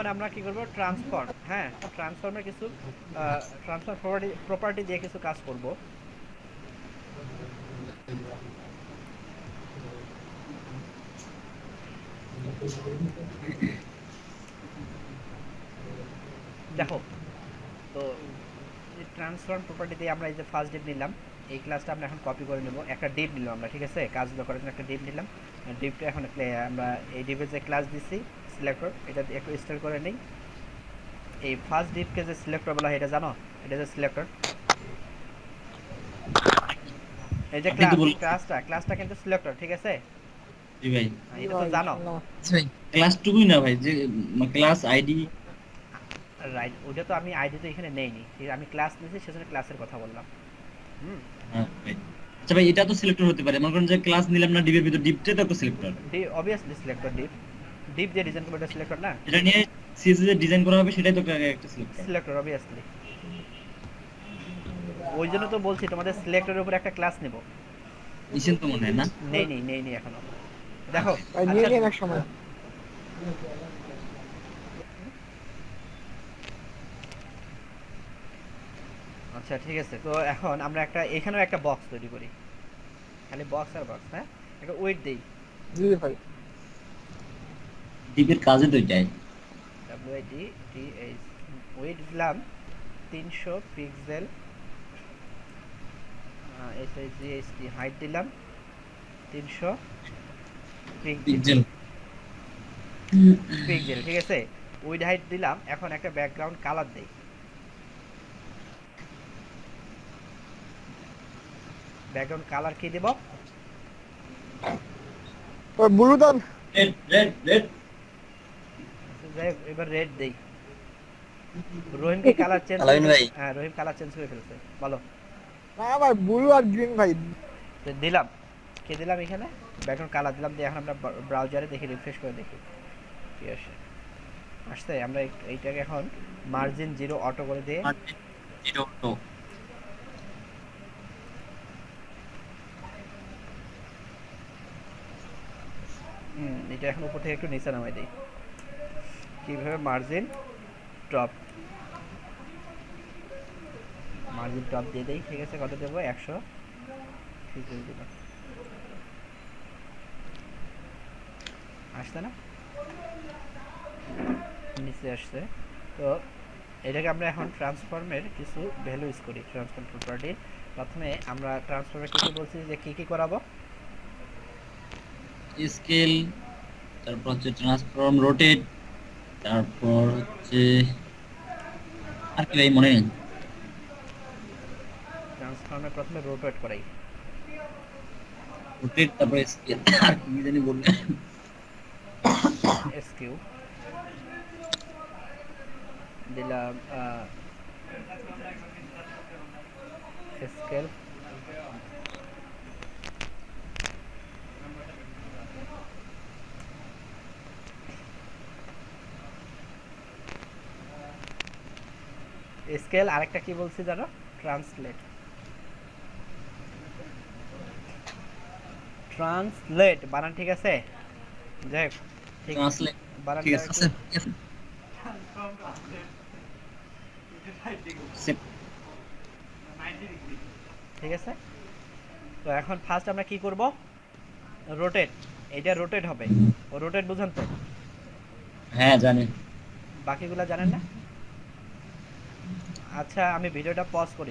এখন আমরা কি করব, ট্রান্সফর্ম, হ্যাঁ ট্রান্সফর্মের কিছু ট্রান্সফর্ম প্রপার্টি দিয়ে কিছু কাজ করব। দেখো তো ট্রান্সফর্ম প্রপার্টি দিয়ে আমরা এই যে ফার্স্ট ডিপ নিলাম, এই ক্লাসটা আমরা এখন কপি করে নেব। একটা ডিপ নিলাম আমরা, ঠিক আছে, কাজগুলো করার জন্য একটা ডিপ নিলাম। ডিপটা এখন আমরা এই ডিপের যে ক্লাস দিছি সিলেক্টর, এটা একটু ইনস্টল করে নিই। এই ফার্স্ট ডিপকে যে সিলেক্টর বলা হয় এটা জানো, এটা যে সিলেক্টর, এই যে আপনি তো বললেন ক্লাসটা কিন্তু সিলেক্টর, ঠিক আছে। জি ভাই। এটা তো জানো। আচ্ছা ভাই, ক্লাস টুকুই না ভাই, যে ক্লাস আইডি। রাইট, ওটা তো আমি আইডি তো এখানে নেইনি, ঠিক আছে, আমি ক্লাস নিয়েছি সেজন্য ক্লাসের কথা বললাম। হুম। হ্যাঁ ভাই। আচ্ছা ভাই, এটা তো সিলেক্টর হতে পারে, মনে করেন যে ক্লাস নিলাম না, ডিবের ভিতর ডিপটা তো একটা selector. Obviously selector deep, deep যে ডিজাইন করবে এটা সিলেক্টর না। এটা নিয়ে সিএসএস এর ডিজাইন করা হবে, সেটাই তো একটা সিলেক্টর। সিলেক্টর অবভিয়াসলি, ওই জন্য তো বলছি তোমাদের সিলেক্টরের উপর একটা ক্লাস নেব। নিছেন তো মনে হয় না? নেই এখনো। দেখো ভাই নিয়ে আচ্ছা নিন এক সময়। আচ্ছা ঠিক আছে, তো এখন আমরা একটা এখানেও একটা বক্স তৈরি করি, খালি বক্স আর বক্স, হ্যাঁ একটা ওয়েট দেই। জি ভাই। ডিপের কাজে তো এটাই। WIDTH ওয়েট দিলাম 300 পিক্সেল, SIGHT হাইট দিলাম 300 পিক্সেল, পিক্সেল। ঠিক আছে। উইড হাইট দিলাম। এখন একটা ব্যাকগ্রাউন্ড কালার দেই, ব্যাকগ্রাউন্ড কালার কি দেব, ওই ব্লু দান। Red red red. যাই হোক, এবার রেড দেই। রহিম কি কালার চেঞ্জ করে আলামিন ভাই। ফেলছে? হ্যাঁ রহিম কালার চেঞ্জ করে ফেলছে, বলো। না ভাই, ব্লু আর গ্রিন ভাই। তো দিলাম, কে দিলাম এখানে ব্যাকগ্রাউন্ড কালার দিলাম দিয়ে এখন আমরা ব্রাউজারে দেখি, রিফ্রেশ করে দেখি কি আসে। আসছে, আমরা এইটাকে এখন মার্জিন 0 অটো করে দিয়ে, জিরো টু। এটা এখন উপর থেকে একটু নিচে নামাই দিই। কীভাবে, মার্জিন টপ, মার্জিন টপ দিয়ে দিই, ঠিক আছে। কত দেবো, 100 পিক্সেল দিলাম, আসছে না, নিচে আসছে। তো এটাকে আমরা এখন ট্রান্সফর্মের কিছু ভ্যালু ইউজ করি, ট্রান্সফর্ম প্রপার্টির। প্রথমে আমরা ট্রান্সফর্মের কিছু বলছি যে কী কী করাবো, স্কেল, তারপর হচ্ছে ট্রান্সফর্ম, রোটেট, তারপর হচ্ছে আর কি ভাই মনে নেই। ট্রান্সফর্মে প্রথমে রোটেট করাই, রোটেট, তারপর স্কেল, আর কি জানি বললেন। এসকিউ দিলাম, স্কেল, স্কেল, আরেকটা কি বলছি জানো, ট্রান্সলেট, ট্রান্সলেট বানান ঠিক আছে, যাই হোক, ঠিক ট্রান্সলেট। ঠিক বানানটা আছে একটু, আছে, ঠিক আছে। ঠিক আছে। তো এখন ফার্স্ট আমরা কি করব, রোটেট, এইটা রোটেট হবে, ও রোটেট বুঝেন তো, হ্যাঁ জানি। বাকিগুলো জানেন না। আচ্ছা আমি ভিডিওটা পজ করি,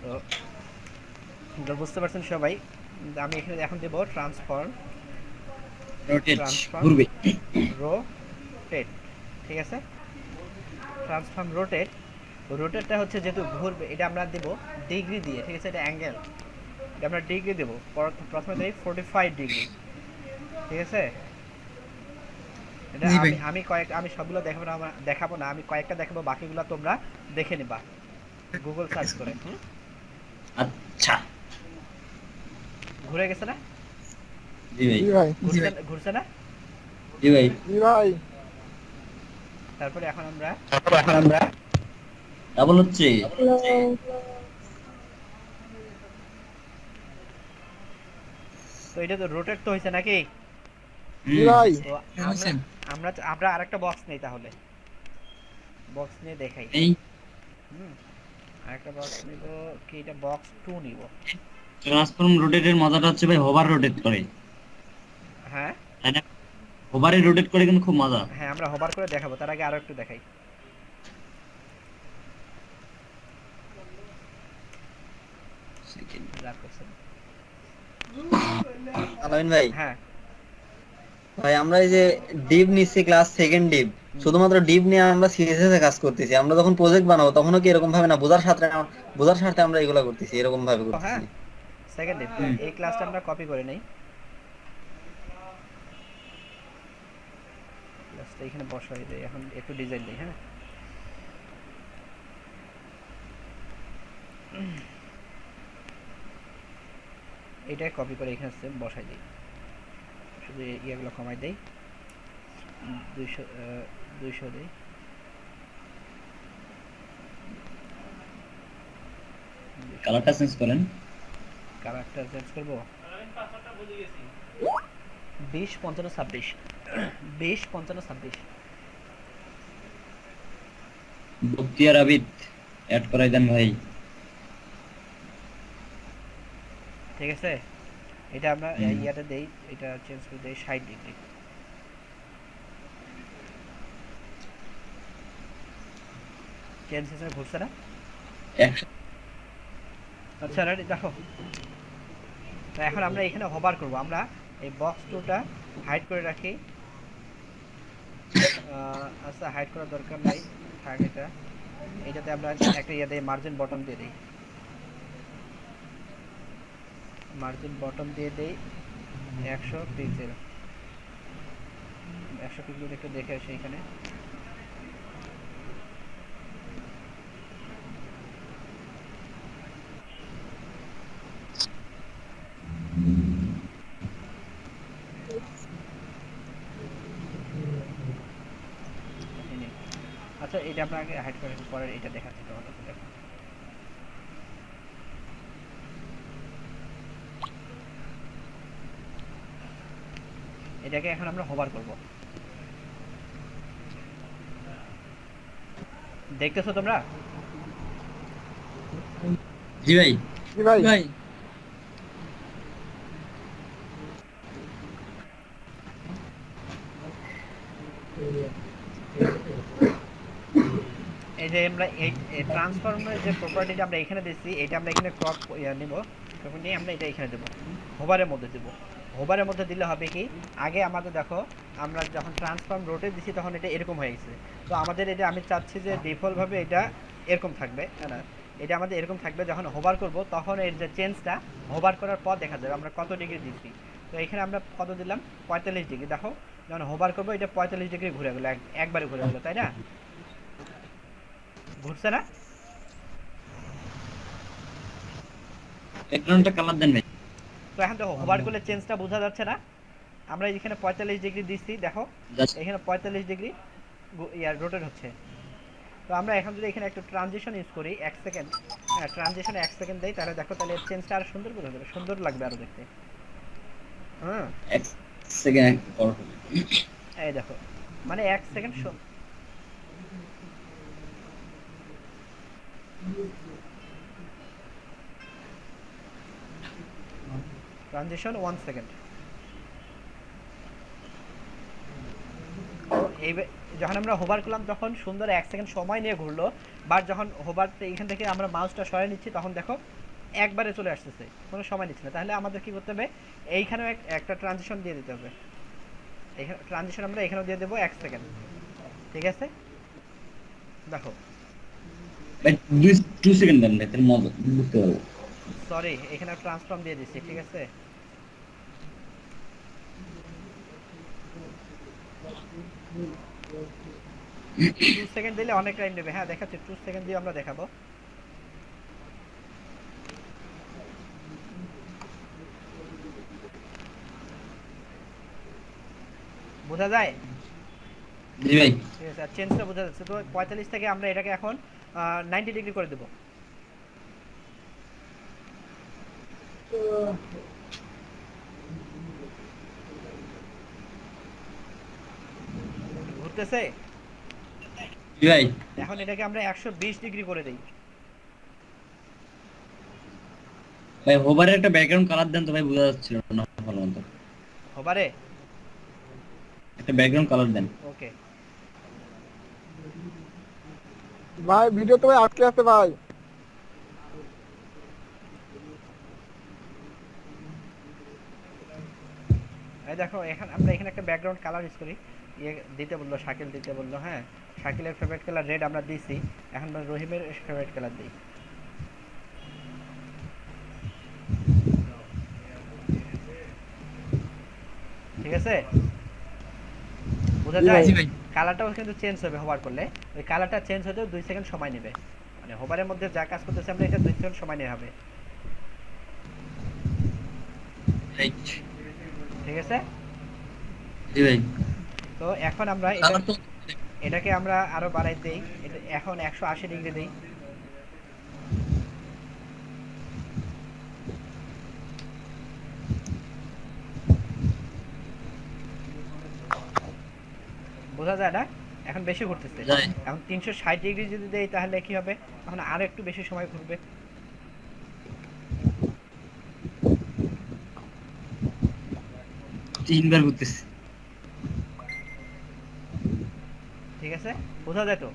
তো তো বুঝতে পারছেন সবাই। আমি এখানে এখন দেব ট্রান্সফর্ম, রোটেট, ট্রান্সফর্ম ঘুরবে। রোটেট, ঠিক আছে। ট্রান্সফর্ম রোটেট, রোটেটটা হচ্ছে যেহেতু ঘুরবে, এটা আমরা দেব ডিগ্রি দিয়ে, ঠিক আছে, এটা অ্যাঙ্গেল, এটা আমরা ডিগ্রি দেবো। প্রথমে দেই 45 ডিগ্রি, ঠিক আছে। এটা জি ভাই। আমি সবগুলো দেখাবো না, আমি কয়েকটা দেখাবো, বাকিগুলো তোমরা দেখে নিবা গুগল সার্চ করে। আচ্ছা। ঘুরে গেছে না, জি ভাই। জি ভাই। ঘুরছে না। জি ভাই। জি ভাই। তারপরে এখন আমরা ডাবল হচ্ছে। তো এটা তো রোটেট তো হয়েছে নাকি, জি ভাই। তো আমরা আমরা আমরা আরেকটা বক্স নেই, তাহলে বক্স নিয়ে দেখাই। এই হুম, আরেকটা বক্স নিব কি, এটা বক্স 2 নিব। ট্রান্সফর্ম রোটেটের মজাটা হচ্ছে ভাই হোভার রোটেট করে, হ্যাঁ তাই না? হোভারে রোটেট করে কিন্তু খুব মজা। হ্যাঁ, আমরা হোভার করে দেখাবো, তার আগে আরো একটু দেখাই। Second. রাগ করছেন? আলামিন ভাই, হ্যাঁ। ভাই আমরা এই যে ডিভ নিচ্ছি ক্লাস সেকেন্ড ডিভ, হুম। শুধুমাত্র ডিভ নিয়ে আমরা সিএসএস এ কাজ করতেছি। আমরা যখন প্রজেক্ট বানাবো তখনও কি এরকম ভাবে না, বোঝার স্বার্থে আমরা এগুলা করতেছি, এরকম ভাবে ও হ্যাঁ, করতেছি। Second dip. হুম। এই ক্লাসটা আমরা কপি করে নেই, ক্লাসটা এখানে বসাই দেই। এখন একটু ডিজাইন দিই। হ্যাঁ, এইটাই কপি করে এখানে সেম বসাই দিই। শুধু ইয়েগুলো কমাই দেই, 200 200 দিই। কালারটা চেঞ্জ করেন। কালারটা চেঞ্জ করবো, 20 55 26, 20 55 26। বক্তিয়ার আবিদ অ্যাড করাই দেন ভাই। ঠিক আছে, এটা আমরা ইয়াটা দেই, এটা চেঞ্জ করে দেই 60 ডিগ্রি। চেঞ্জ হিসেবে ঘুরছে না? আচ্ছা রেডি, দেখো। তো এখন আমরা এখানে হোভার করব। আমরা এই বক্স টুটা হাইড করে রাখি। আচ্ছা, হাইড করার দরকার নাই, থাক এটা। এটাতে আমরা একটা ইয়ে দিই, মার্জিন বটম দিয়ে দিই। মার্জিন বটম দিয়ে দেই 100 পিক্সেল। 100 পিক্সেল একটু দেখে আসি এখানে। আচ্ছা, এটা আপনাকে হাইড করে পরে এটা দেখাচ্ছি তোমাদের, দেখো। এটাকে এখন আমরা হোভার করব। দেখতেছো তোমরা? জি ভাই। জি ভাই। ভাই এই যে আমরা এই ট্রান্সফর্মের যে প্রপার্টিটা আমরা এখানে দিচ্ছি, এটা আমরা এখানে ক্রপ নিব, ক্রপ নিয়ে আমরা এটা এখানে দেবো, হোভারের মধ্যে দেবো। হোভারের মধ্যে দিলে হবে কি, আগে আমাদের দেখো, আমরা যখন ট্রান্সফর্ম রোটে দিছি তখন এটা এরকম হয়ে গেছে। তো আমাদের এটা আমি চাচ্ছি যে ডিফল্টভাবে এটা এরকম থাকবে, না এটা আমাদের এরকম থাকবে। যখন হোভার করব তখন এর যে চেঞ্জটা হোভার করার পর দেখা যাবে আমরা কত ডিগ্রি দিচ্ছি। তো এখানে আমরা কত দিলাম, 45 ডিগ্রি। দেখো, যখন হোভার করবো এটা 45 ডিগ্রি ঘুরে গেলো, একবারে ঘুরে গেলো, তাই না? ঘুরছে না? ব্যাকগ্রাউন্ডটা কালার দেন ভাই। তো এখন দেখো, হোভার করলে চেঞ্জটা বোঝা যাচ্ছে না? আমরা এখানে 45 ডিগ্রি দিচ্ছি, দেখো জাস্ট এখানে 45 ডিগ্রি ইয়ার রোটেট হচ্ছে। তো আমরা এখন যদি এখানে একটা ট্রানজিশন ইউজ করি 1 সেকেন্ড, হ্যাঁ ট্রানজিশনে 1 সেকেন্ড দেই, তাহলে দেখো, তাহলে চেঞ্জটা আরো সুন্দর করে হবে, সুন্দর লাগবে আরো দেখতে। হ্যাঁ, এক সেকেন্ড পর এই দেখো, মানে 1 সেকেন্ড ট্রানজিশন 1 সেকেন্ড। এই যখন আমরা হোভার করলাম তখন সুন্দর 1 সেকেন্ড সময় নিয়ে ঘুরলো। বাট যখন হোভার এখান থেকে আমরা মাউসটা সরিয়ে নিচ্ছি তখন দেখো একবারে চলে আসতেছে, কোনো সময় নিচ্ছে না। তাহলে আমাদের কি করতে হবে, এইখানেও একটা ট্রানজিশন দিয়ে দিতে হবে। এখানে ট্রানজিশন আমরা এখানেও দিয়ে দেবো 1 সেকেন্ড। ঠিক আছে, দেখো। ভাই 2 সেকেন্ড দেন ভাই, তাহলে মজা বুঝতে পারবো। সরি, এখানে ট্রান্সফর্ম দিয়ে দিচ্ছি, ঠিক আছে। 2 সেকেন্ড দিলে অনেক টাইম নেবে। হ্যাঁ দেখাচ্ছি, 2 সেকেন্ড দিয়ে আমরা দেখাবো। বোঝা যায়? জি ভাই। ঠিক আছে, আর চেঞ্জটা বোঝা যাচ্ছে। তো 45 থেকে আমরা এটাকে এখন 90 ডিগ্রি করে দেবো। ঘুরতেছে? জি ভাই। এখন এটাকে আমরা 120 ডিগ্রি করে দেই। ভাই হোভারের একটা ব্যাকগ্রাউন্ড কালার দেন তো ভাই, বোঝা যাচ্ছিল না ভালো মতো। হবারে একটা ব্যাকগ্রাউন্ড কালার দেন। ওকে। ভাই ভিডিও তো ভাই আটকে আছে ভাই। এই দেখো এখন আমরা এখানে একটা ব্যাকগ্রাউন্ড কালার ইউজ করি। ইয়ে দিতে বললো, শাকিল দিতে বললো, হ্যাঁ শাকিলের ফেভারিট কালার রেড আমরা দিছি। এখন আমরা রহিমের ফেভারিট কালার দিই। ঠিক আছে, বোঝা জি যায়? ভাই। কালারটাও কিন্তু চেঞ্জ হবে হোভার করলে। ওই কালারটা চেঞ্জ হতেও 2 সেকেন্ড সময় নেবে। মানে হোভারের মধ্যে যা কাজ করতেছে আমরা এটা 2 সেকেন্ড সময় নেওয়া হবে। রাইট। ঠিক আছে, জি ভাই। তো এখন আমরা কালার তো এটাকে আমরা আরো বাড়াই দেই। এটা এখন 180 ডিগ্রি দেই। বোঝা যায় না? এখন বেশি ঘুরতেছে। যায়। এখন 360 ডিগ্রি যদি দেই তাহলে কি হবে? এখন আরো একটু বেশি সময় ঘুরবে। তিনবার ঘুরতেছে। ঠিক আছে, বোঝা যায় তো?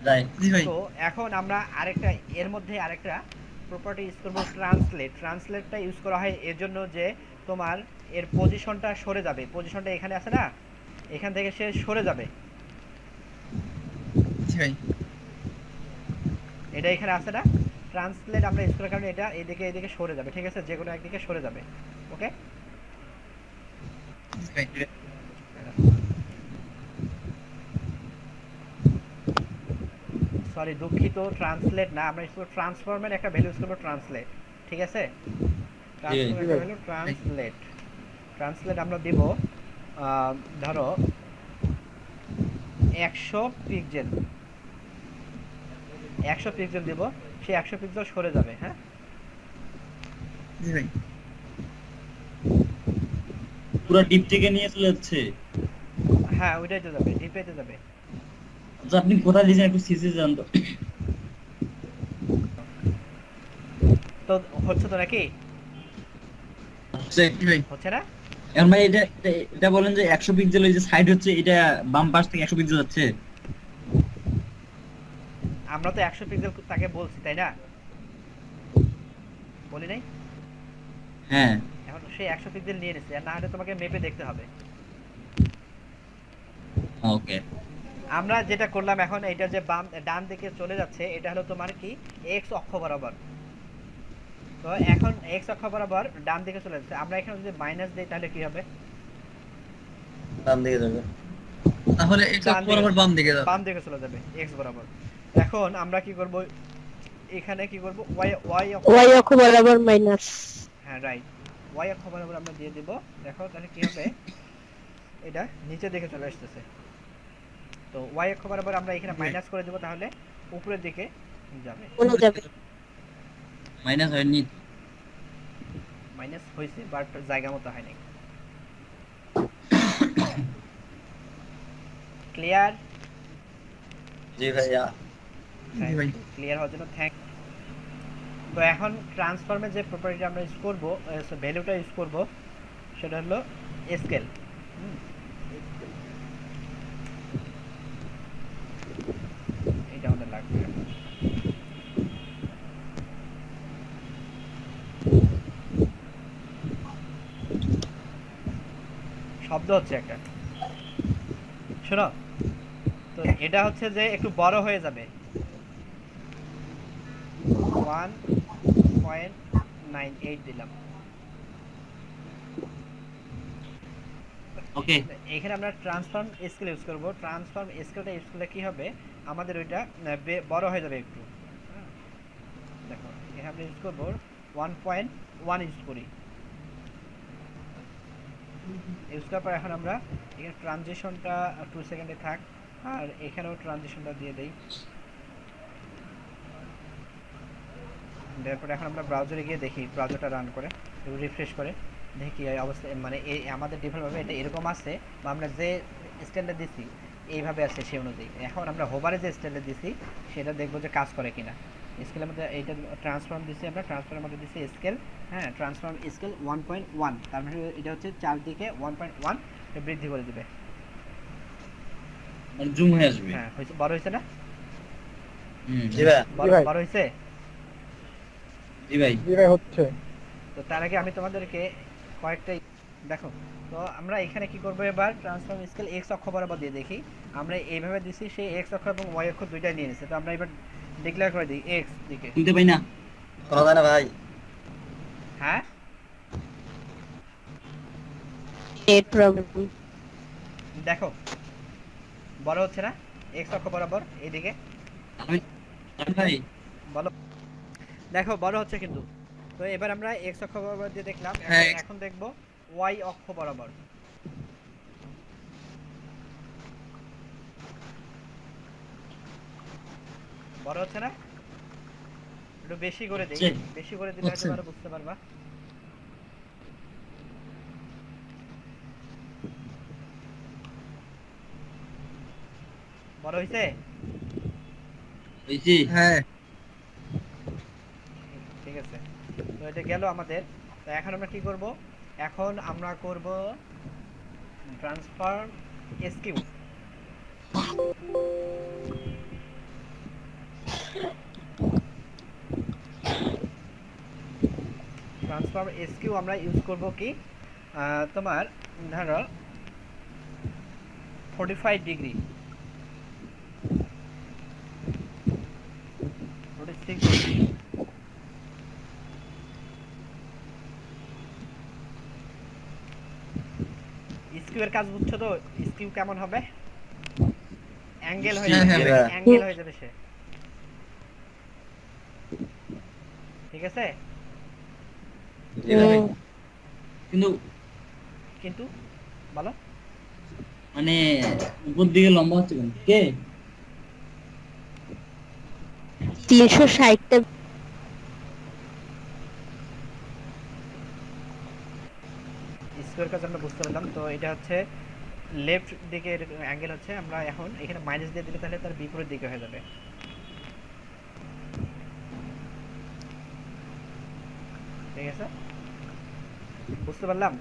যায়। জি ভাই। তো এখন আমরা আরেকটা, এর মধ্যে আরেকটা প্রপার্টি ইউজ করবো, ট্রান্সলেট। ট্রান্সলেটটা ইউজ করা হয় এর জন্য যে তোমার এর পজিশনটা সরে যাবে। পজিশনটা এখানে আছে না, এখান থেকে সে সরে যাবে। জি ভাই। এটা এখানে আছে না, ট্রান্সলেট আমরা ইউজ করার কারণে এটা এদিকে এদিকে সরে যাবে। ঠিক আছে, যে কোনো একদিকে সরে যাবে। ওকে, জি ভাই। সরি দুঃখিত, ট্রান্সলেট না, আমরা ইউজ করবো ট্রান্সফর্মের একটা ভ্যালু ইউজ করবো, ট্রান্সলেট। ঠিক আছে, ট্রান্সফর্মের একটা ভ্যালু ট্রান্সলেট। ট্রান্সলেট আমরা দিব ধরো 100 পিক্সেল। 100 পিক্সেল দিব, সেই 100 পিক্সেল সরে যাবে। হ্যাঁ, জি ভাই। পুরো ডিপ থেকে নিয়ে চলে যাচ্ছে। হ্যাঁ ওইটাই তো যাবে, ডিপেতে যাবে। আচ্ছা আপনি কোথায় দিয়েছেন একটু সিসি জান তো। তো হচ্ছে তো নাকি? আচ্ছা জি ভাই। হচ্ছে না? এখন ভাই এটা বলেন যে 100 পিক্সেল এই যে সাইড হচ্ছে, এটা বাম পাশ থেকে 100 পিক্সেল যাচ্ছে। আমরা তো 100 পিক্সেল তাকে বলছি, তাই না? বলি নাই? হ্যাঁ। এখন সে 100 পিক্সেল নিয়ে নিচ্ছে, আর না হলে তোমাকে মেপে দেখতে হবে। ওকে। আমরা যেটা করলাম এখন, এটা যে বাম ডান দিকে চলে যাচ্ছে, এটা হলো তোমার কি এক্স অক্ষ বরাবর। তো এখন এক্স অক্ষ বরাবর ডান দিকে চলে যাচ্ছে। আমরা এখানে যদি মাইনাস দিই তাহলে কি হবে? ডান দিকে যাবে। তাহলে এটা বরাবর বাম দিকে যাবে। বাম দিকে চলে যাবে এক্স বরাবর। এখন আমরা কি করব, এখানে কি করব, ওয়াই ওয়াই ওয়াই অক্ষ বরাবর মাইনাস। হ্যাঁ রাইট, ওয়াই অক্ষ বরাবর আমরা দিয়ে দিব। দেখো তাহলে কি হবে, এটা নিচের দিকে চলে আসতেছে। তো ওয়াই অক্ষ বরাবর আমরা এখানে মাইনাস করে দেব, তাহলে উপরের দিকে যাবে। কোন যাবে? মাইনাস হয়নি। মাইনাস হয়েছে বাট জায়গা মতো হয়নি। ক্লিয়ার? জি ভাইয়া। ক্লিয়ার হওয়ার জন্য থ্যাংক। তো এখন ট্রান্সফর্মের যে প্রপার্টিটা আমরা ইউজ করব, ভ্যালুটা ইউজ করব, সেটা হলো স্কেল। এটা আমাদের লাগবে। শব্দ হচ্ছে একটা, শোনো। তো এটা হচ্ছে যে একটু বড় হয়ে যাবে, 1.98 দিলাম। ওকে। এখানে আমরা ট্রান্সফর্ম স্কেল ইউজ করব। ট্রান্সফর্ম স্কেলটা ইউজ করলে কি হবে, আমাদের ওইটা বড় হয়ে যাবে একটু। দেখো এখানে আমরা ইউজ করব 1.1 ইউজ করি। ইউজ করার পর এখন আমরা এখানে ট্রানজিশনটা 2 সেকেন্ডে থাক, আর এখানেও ট্রানজিশনটা দিয়ে দেই। তারপরে এখন আমরা ব্রাউজারে গিয়ে দেখি, ব্রাউজারটা রান করে রিফ্রেশ করে দেখি এই অবস্থা, মানে এই আমাদের ডিফল্টভাবে এটা এরকম আছে, বা আমরা যে স্টাইলটা দিছি এইভাবে আছে সেই অনুযায়ী। এখন আমরা হোভারে যে স্টাইলটা দিছি সেটা দেখবো যে কাজ করে কিনা। স্কেলের মধ্যে এইটা ট্রান্সফর্ম দিছি আমরা, ট্রান্সফর্মের মধ্যে দিছি স্কেল, হ্যাঁ ট্রান্সফর্ম স্কেল 1.1, তার মানে এটা হচ্ছে চারদিকে 1.1 বৃদ্ধি করে দিবে। মানে জুম হয়ে আসবে। হ্যাঁ হয়েছে, বড় হয়েছে না? জি ভাই। বড় জি ভাই। বড় হয়েছে। জি ভাই। জি ভাই হচ্ছে। তো তার আগে আমি তোমাদেরকে কয়েকটা দেখো। তো আমরা এখানে কি করবো এবার, ট্রান্সফর্ম স্কেল এক্স অক্ষ বরাবর দিয়ে দেখি। আমরা এইভাবে দিছি, সেই এক্স অক্ষ এবং ওয়াই অক্ষ দুইটাই নিয়ে নিচ্ছে। তো আমরা এবার ডিক্লেয়ার করে দিই এক্স দিকে। শুনতে পাই না। শোনা যায় না ভাই। হ্যাঁ নেট প্রবলেম। দেখো বড় হচ্ছে না এক্স অক্ষ বরাবর এইদিকে, আমি ভাই বলো। দেখো বড় হচ্ছে কিন্তু। তো এবার আমরা এক্স অক্ষ বরাবর দিয়ে দেখলাম, হ্যাঁ। এখন দেখব ওয়াই অক্ষ বরাবর। বড় হচ্ছে না? একটু বেশি করে দেই, হচ্ছে। বেশি করে দিলে হয়তো হচ্ছে। আরো বুঝতে পারবা। বড় হইছে? হইছে। হ্যাঁ ঠিক আছে। তো এটা গেল আমাদের। তো এখন আমরা কি করব, এখন আমরা করব ট্রান্সফর্ম এসকিউ। ট্রান্সফর্ম এসকিউ আমরা ইউজ করব কি, তোমার ধরো 45 ডিগ্রি, 46 ডিগ্রি। স্কিউ এর কাজ বুঝছো তো? স্কিউ কেমন হবে? অ্যাঙ্গেল হয়ে হ্যাঁ, যাবে, হ্যাঁ, অ্যাঙ্গেল হয়ে যাবে সে। ঠিক আছে? জি ভাই। কিন্তু কিন্তু বলো। মানে উপর দিকে লম্বা হচ্ছে কেন? কে? 360টা স্কোয়ার কাজ আমরা বুঝতে পারলাম। তো এটা হচ্ছে লেফট দিকের অ্যাঙ্গেল হচ্ছে, আমরা এখন এখানে মাইনাস দিয়ে দিলে তাহলে তার বিপরীত দিকে হয়ে যাবে। ঠিক আছে, বুঝতে পারলাম?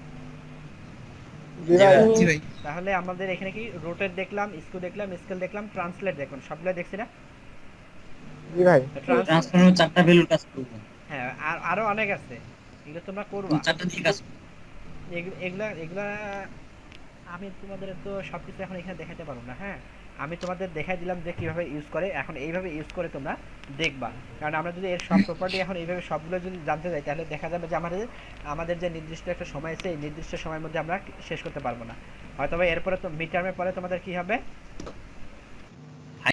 জি ভাই। জি ভাই। তাহলে আমাদের এখানে কি রোটেট দেখলাম, স্কিউ দেখলাম, স্কেল দেখলাম, ট্রান্সলেট দেখলাম, সবগুলো দেখছি না? জি ভাই। ট্রান্সফর্মার চারটা ভ্যালুর কাজ করবো। হ্যাঁ আর আরো অনেক আছে, এগুলো তোমরা করবা। চারটা দিয়ে কাজ করবো। এগুলা এগুলা আমি তোমাদের তো সবকিছু এখন এখানে দেখাতে পারবো না। হ্যাঁ আমি তোমাদের দেখাই দিলাম যে কিভাবে ইউজ করে, এখন এইভাবে ইউজ করে তোমরা দেখবা। কারণ আমরা যদি এর সব প্রপার্টি এখন এইভাবে সবগুলো যদি জানতে যাই তাহলে দেখা যাবে যে আমাদের যে নির্দিষ্ট একটা সময় আছে এই নির্দিষ্ট সময়ের মধ্যে আমরা শেষ করতে পারবো না। হয়তো এরপরে তো মিড টার্মের পরে তোমাদের কি হবে,